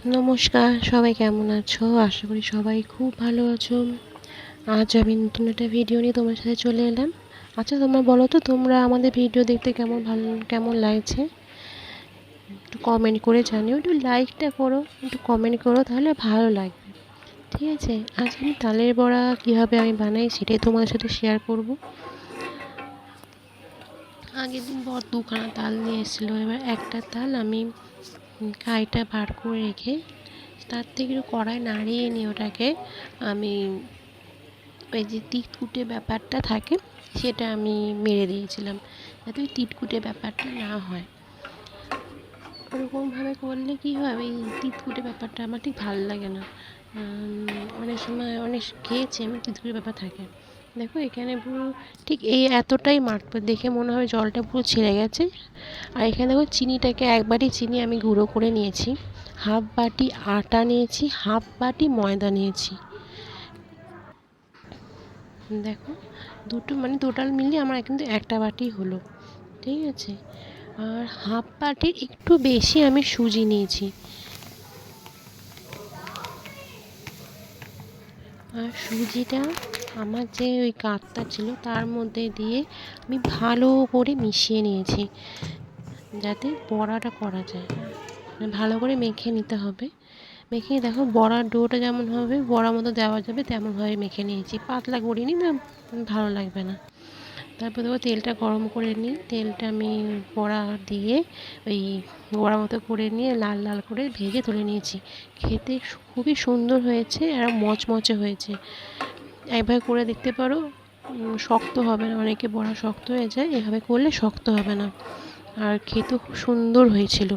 নমস্কার, সবাই কেমন আছো? আশা করি সবাই খুব ভালো আছো। আজ আমি নতুন একটা ভিডিও নিয়ে তোমার সাথে চলে এলাম। আচ্ছা, তোমরা বলো তো, তোমরা আমাদের ভিডিও দেখতে কেমন লাগছে? একটু কমেন্ট করে জানিও, একটু লাইকটা করো, একটু কমেন্ট করো, তাহলে ভালো লাগবে। ঠিক আছে? আজ আমি তালের বড়া কীভাবে আমি বানাই সেটাই তোমাদের সাথে শেয়ার করব। আগের দিন বর দুখানা তাল নিয়ে এসেছিলো। এবার একটা তাল আমি কাইটা বার করে রেখে তার থেকে একটু কড়াই নাড়িয়ে নিয়ে ওটাকে আমি ওই যে তিতকুটে ব্যাপারটা থাকে সেটা আমি মেরে দিয়েছিলাম, যাতে ওই তিতকুটে ব্যাপারটা না হয়। ওরকমভাবে করলে কী হয়, ওই তিতকুটে ব্যাপারটা আমার ঠিক ভালো লাগে না। অনেক সময় অনেক খেয়েছি আমি, তিতকুটে ব্যাপার থাকে। দেখো এখানে পুরো ঠিক এই এতটাই মাত্র দেখে মনে হয় জলটা পুরো ছেড়ে গেছে। আর এখানে দেখো চিনিটাকে একবারই চিনি আমি গুঁড়ো করে নিয়েছি, হাফ বাটি আটা নিয়েছি, হাফ বাটি ময়দা নিয়েছি। দেখো দুটো মানে টোটাল মিলিয়ে আমার কিন্তু একটা বাটি হলো। ঠিক আছে? আর হাফ বাটির একটু বেশি আমি সুজি নিয়েছি। আর সুজিটা আমার যে ওই কাপটা ছিল তার মধ্যে দিয়ে আমি ভালো করে মিশিয়ে নিয়েছি, যাতে বড়াটা করা যায়। মানে ভালো করে মেখে নিতে হবে। মেখে দেখো বড়ার ডোটা যেমন হবে বড়ার মতো দেওয়া যাবে তেমনভাবে মেখে নিয়েছি। পাতলা করিনি না, ভালো লাগবে না। তারপর দেখো তেলটা গরম করে নিই, তেলটা আমি বড়া দিয়ে ওই বড়া মতো করে নিয়ে লাল লাল করে ভেজে তুলে নিয়েছি। খেতে খুবই সুন্দর হয়েছে আর মচমচে হয়েছে। একবার করে দেখতে পারো, শক্ত হবে না। অনেকে বড়া শক্ত হয়ে যায়, এভাবে করলে শক্ত হবে না। আর খেতেও খুব সুন্দর হয়েছিল।